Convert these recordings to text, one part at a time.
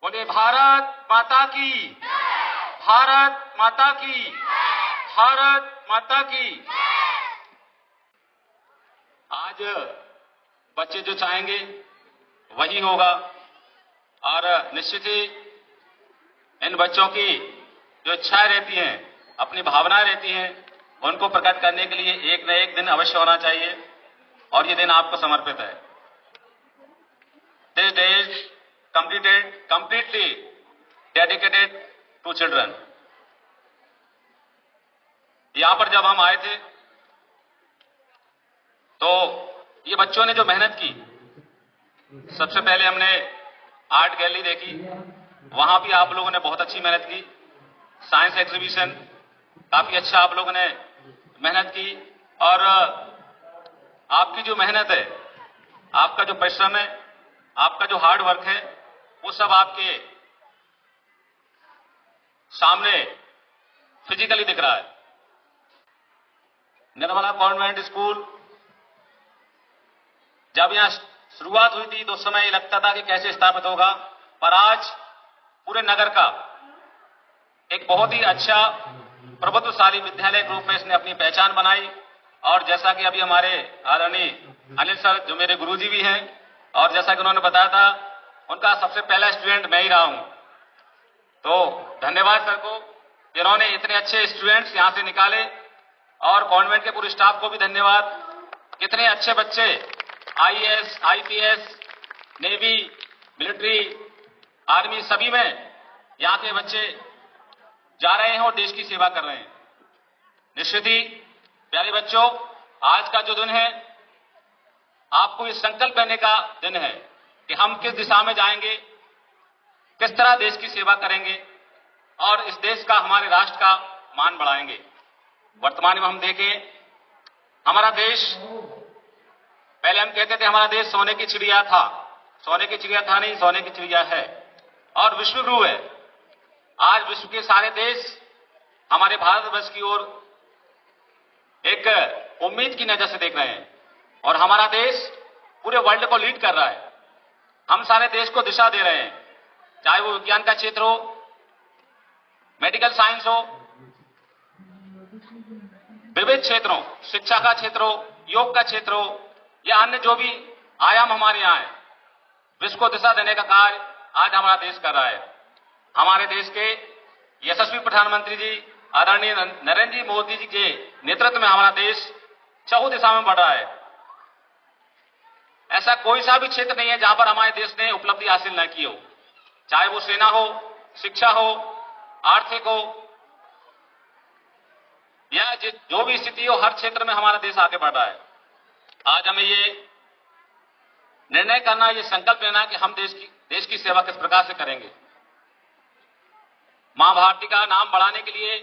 बोले भारत माता की, भारत माता की, भारत माता की। आज बच्चे जो चाहेंगे वही होगा और निश्चित ही इन बच्चों की जो इच्छाएं रहती हैं, अपनी भावनाएं रहती हैं, उनको प्रकट करने के लिए एक न एक दिन अवश्य होना चाहिए और ये दिन आपको समर्पित है। This day is completely dedicated to children. यहां पर जब हम आए थे तो ये बच्चों ने जो मेहनत की, सबसे पहले हमने आर्ट गैलरी देखी, वहां भी आप लोगों ने बहुत अच्छी मेहनत की। साइंस एग्जीबिशन, काफी अच्छा आप लोगों ने मेहनत की और आपकी जो मेहनत है, आपका जो परिश्रम है, आपका जो हार्ड वर्क है, वो सब आपके सामने फिजिकली दिख रहा है। निर्मला कॉन्वेंट स्कूल जब यहां शुरुआत हुई थी तो उस समय ये लगता था कि कैसे स्थापित होगा, पर आज पूरे नगर का एक बहुत ही अच्छा प्रभुत्वशाली विद्यालय के रूप में इसने अपनी पहचान बनाई। और जैसा कि अभी हमारे आदरणीय अनिल सर जो मेरे गुरुजी भी हैं, और जैसा कि उन्होंने बताया था, उनका सबसे पहला स्टूडेंट मैं ही रहा हूं। तो धन्यवाद सर को, जिन्होंने इतने अच्छे स्टूडेंट्स यहां से निकाले, और कॉन्वेंट के पूरे स्टाफ को भी धन्यवाद। कितने अच्छे बच्चे IAS, IPS, navy, military, army सभी में यहां के बच्चे जा रहे हैं और देश की सेवा कर रहे हैं। निश्चित ही प्यारे बच्चों, आज का जो दिन है, आपको ये संकल्प लेने का दिन है कि हम किस दिशा में जाएंगे, किस तरह देश की सेवा करेंगे और इस देश का, हमारे राष्ट्र का मान बढ़ाएंगे। वर्तमान में हम देखें, हमारा देश, पहले हम कहते थे हमारा देश सोने की चिड़िया था, सोने की चिड़िया था नहीं, सोने की चिड़िया है और विश्वगुरु है। आज विश्व के सारे देश हमारे भारतवर्ष की ओर एक उम्मीद की नजर से देख रहे हैं और हमारा देश पूरे वर्ल्ड को लीड कर रहा है। हम सारे देश को दिशा दे रहे हैं, चाहे वो विज्ञान का क्षेत्र हो, मेडिकल साइंस हो, विविध क्षेत्रों, शिक्षा का क्षेत्र हो, योग का क्षेत्र हो या अन्य जो भी आयाम हमारे यहां है, विश्व को दिशा देने का कार्य आज हमारा देश कर रहा है। हमारे देश के यशस्वी प्रधानमंत्री जी आदरणीय नरेंद्र जी मोदी जी के नेतृत्व में हमारा देश चहुं दिशा में बढ़ रहा है। ऐसा कोई सा भी क्षेत्र नहीं है जहां पर हमारे देश ने उपलब्धि हासिल न की हो, चाहे वो सेना हो, शिक्षा हो, आर्थिक हो या जो भी स्थिति हो, हर क्षेत्र में हमारा देश आगे बढ़ रहा है। आज हमें ये निर्णय करना, ये संकल्प लेना कि हम देश की सेवा किस प्रकार से करेंगे। मां भारती का नाम बढ़ाने के लिए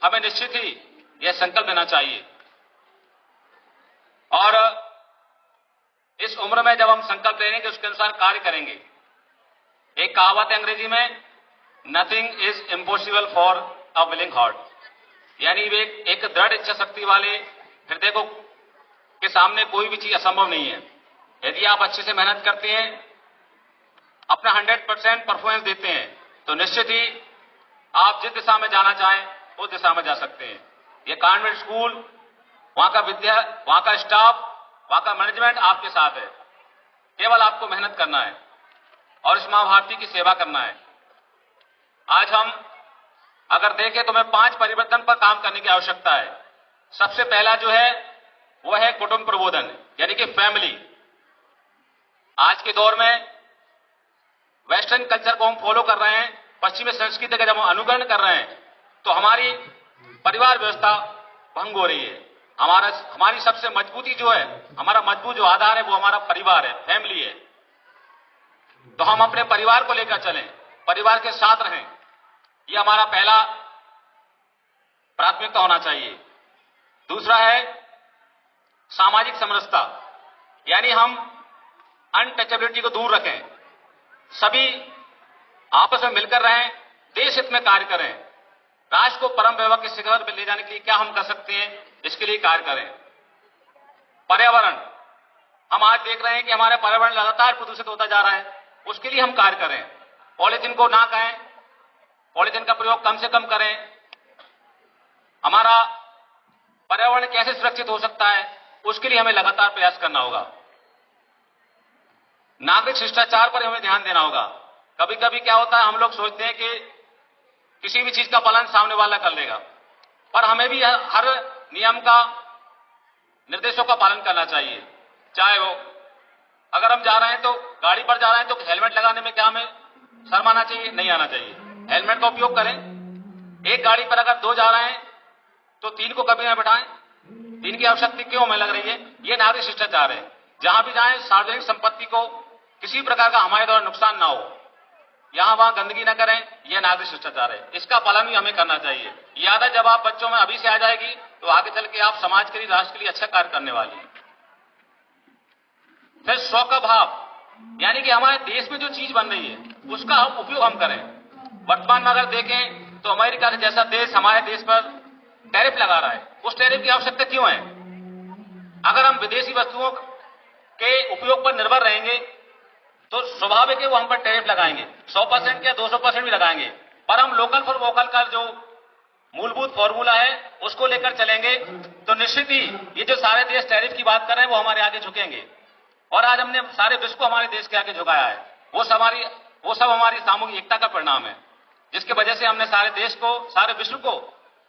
हमें निश्चित ही यह संकल्प लेना चाहिए और इस उम्र में जब हम संकल्प लेंगे उसके अनुसार कार्य करेंगे। एक कहावत है अंग्रेजी में, nothing is impossible for a willing heart, यानी वे एक दृढ़ इच्छा शक्ति वाले हृदय को के सामने कोई भी चीज असंभव नहीं है। यदि आप अच्छे से मेहनत करते हैं, अपना 100% परफॉर्मेंस देते हैं, तो निश्चित ही आप जिस दिशा में जाना चाहें उस दिशा में जा सकते हैं। ये कॉन्वेंट स्कूल, वहां का वहां का स्टाफ, वहां का मैनेजमेंट आपके साथ है। केवल आपको मेहनत करना है और इस मां भारती की सेवा करना है। आज हम अगर देखें तो हमें 5 परिवर्तन पर काम करने की आवश्यकता है। सबसे पहला जो है वो है कुटुंब प्रबोधन, यानी कि फैमिली। आज के दौर में वेस्टर्न कल्चर को हम फॉलो कर रहे हैं, पश्चिमी संस्कृति का जब हम अनुकरण कर रहे हैं तो हमारी परिवार व्यवस्था भंग हो रही है। हमारी सबसे मजबूती जो है, हमारा मजबूत जो आधार है वो हमारा परिवार है, फैमिली है। तो हम अपने परिवार को लेकर चलें, परिवार के साथ रहें, ये हमारा पहला प्राथमिकता होना चाहिए। दूसरा है सामाजिक समरसता, यानी हम अनटचेबिलिटी को दूर रखें, सभी आपस में मिलकर रहें, देश हित में कार्य करें, राष्ट्र को परम वैभव के शिखर पर ले जाने के लिए क्या हम कर सकते हैं, इसके लिए कार्य करें। पर्यावरण, हम आज देख रहे हैं कि हमारा पर्यावरण लगातार प्रदूषित होता जा रहा है, उसके लिए हम कार्य करें। पॉलीथीन को ना कहें, पॉलीथीन का प्रयोग कम से कम करें। हमारा पर्यावरण कैसे सुरक्षित हो सकता है, उसके लिए हमें लगातार प्रयास करना होगा। नागरिक शिष्टाचार पर हमें ध्यान देना होगा। कभी कभी क्या होता है, हम लोग सोचते हैं कि किसी भी चीज का पालन सामने वाला कर लेगा, पर हमें भी हर नियम का, निर्देशों का पालन करना चाहिए। चाहे वो अगर हम जा रहे हैं तो गाड़ी पर जा रहे हैं तो हेलमेट लगाने में क्या हमें शर्माना चाहिए? नहीं आना चाहिए। हेलमेट का उपयोग करें। एक गाड़ी पर अगर 2 जा रहे हैं तो 3 को कभी न बिठाएं। 3 की आवश्यकता क्यों हमें लग रही है? ये नागरिक शिष्टाचार है। जहां भी जाएं सार्वजनिक संपत्ति को किसी प्रकार का हमारे द्वारा नुकसान ना हो, यहां वहां गंदगी न करें, यह नागरिक शिष्टाचार है। इसका पालन भी हमें करना चाहिए। ये आदत जब आप बच्चों में अभी से आ जाएगी तो आगे चल के आप समाज के लिए, राष्ट्र के लिए अच्छा कार्य करने वाली है। फिर स्व का भाव, यानी कि हमारे देश में जो चीज बन रही है उसका हम उपयोग हम करें। वर्तमान में अगर देखें तो अमेरिका जैसा देश हमारे देश पर टैरिफ लगा रहा है। उस टैरिफ की आवश्यकता क्यों है? अगर हम विदेशी वस्तुओं के उपयोग पर निर्भर रहेंगे तो स्वाभाविक है वो हम पर टैरिफ लगाएंगे, 100% या 200% भी लगाएंगे। पर हम लोकल फॉर वोकल का जो मूलभूत फॉर्मूला है उसको लेकर चलेंगे तो निश्चित ही ये जो सारे देश टैरिफ की बात कर रहे हैं वो हमारे आगे झुकेंगे। और आज हमने सारे विश्व को हमारे देश के आगे झुकाया है। वो सब हमारी सामूहिक एकता का परिणाम है, जिसकी वजह से हमने सारे देश को, सारे विश्व को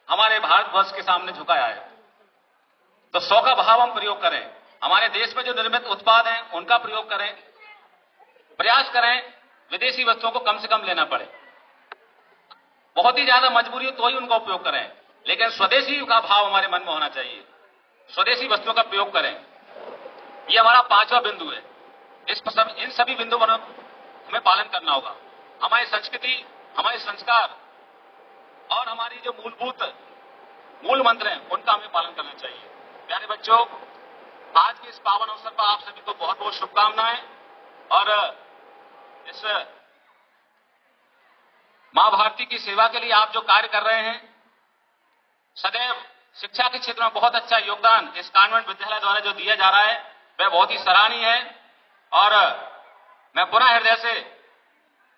हमारे भारतवर्ष के सामने झुकाया है। तो 100 का भाव हम प्रयोग करें। हमारे देश में जो निर्मित उत्पाद हैं उनका प्रयोग करें। प्रयास करें विदेशी वस्तुओं को कम से कम लेना पड़े। बहुत ही ज्यादा मजबूरी हो तो ही उनका उपयोग करें, लेकिन स्वदेशी का भाव हमारे मन में होना चाहिए। स्वदेशी वस्तुओं का प्रयोग करें। ये हमारा 5वां बिंदु है। इन सभी बिंदुओं पर हमें पालन करना होगा। हमारी संस्कृति, हमारे संस्कार और हमारी जो मूल मंत्र हैं उनका हमें पालन करना चाहिए। प्यारे बच्चों, आज के इस पावन अवसर पर आप सभी को बहुत बहुत शुभकामनाएं। और इस मां भारती की सेवा के लिए आप जो कार्य कर रहे हैं, सदैव शिक्षा के क्षेत्र में बहुत अच्छा योगदान इस कॉन्वेंट विद्यालय द्वारा जो दिया जा रहा है वह बहुत ही सराहनीय है। और मैं पुनः हृदय से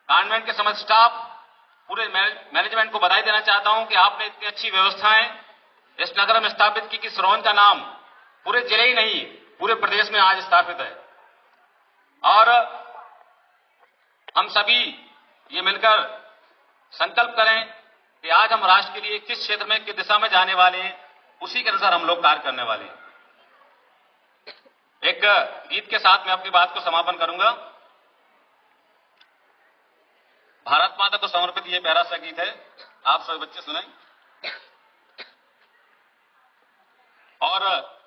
कॉन्वेंट के समस्त स्टाफ, पूरे मैनेजमेंट को बधाई देना चाहता हूं कि आपने इतनी अच्छी व्यवस्थाएं इस नगर में स्थापित की कि सिरोंज का नाम पूरे जिले ही नहीं पूरे प्रदेश में आज स्थापित है। और हम सभी ये मिलकर संकल्प करें कि आज हम राष्ट्र के लिए किस क्षेत्र में, किस दिशा में जाने वाले हैं, उसी के अनुसार हम लोग कार्य करने वाले हैं। एक गीत के साथ मैं अपनी बात को समापन करूंगा। भारत माता को समर्पित ये प्यारा सा गीत है, आप सभी बच्चे सुनें और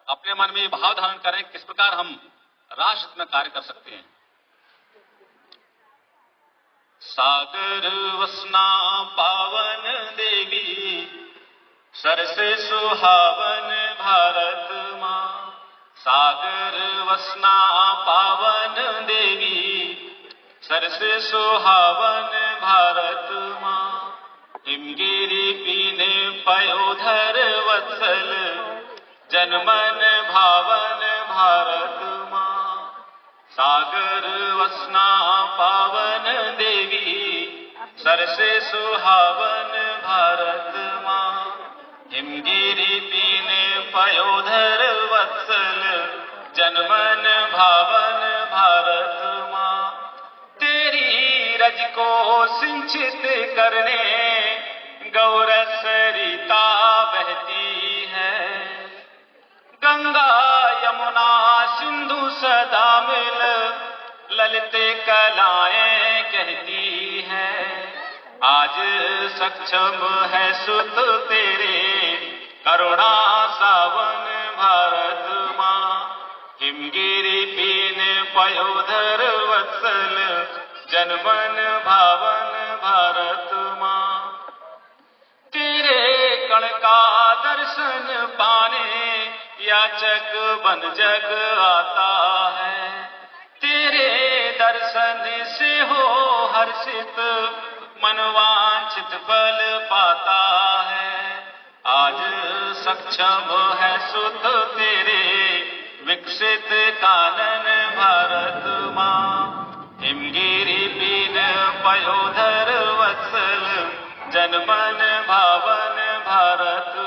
अपने मन में ये भाव धारण करें किस प्रकार हम राष्ट्र में कार्य कर सकते हैं। सागर वसना पावन देवी, सरस सुहावन भारत मां। सागर वसना पावन देवी, सरस सुहावन भारत मां। हिमगिरि पीने पयोधर वत्सल, जनमन भावन भारत मां। सागर वसना पावन देवी, सरसे सुहावन भारत मां। हिमगिरि पीने पयोधर वत्सल, जनमन भावन भारत मां। तेरी रज को सिंचित करने गौरस रीता बहती है। गंगा यमुना सिंधु सदा मिल ललित कलाएं कहती है। आज सक्षम है सुत तेरे, करुणा सावन भारत मां। हिमगिरि पीन पयोधर वत्सल, जनमन भावन भारत मां। तेरे कण का दर्शन पाने याचक बन जग आता है। तेरे दर्शन से हो हर्षित, मनवांछित फल पाता है। आज सक्षम है सुत तेरे, विकसित कानन भारत मां। हिमगिरि पीन वयोधर वत्सल जनमन भावन भारत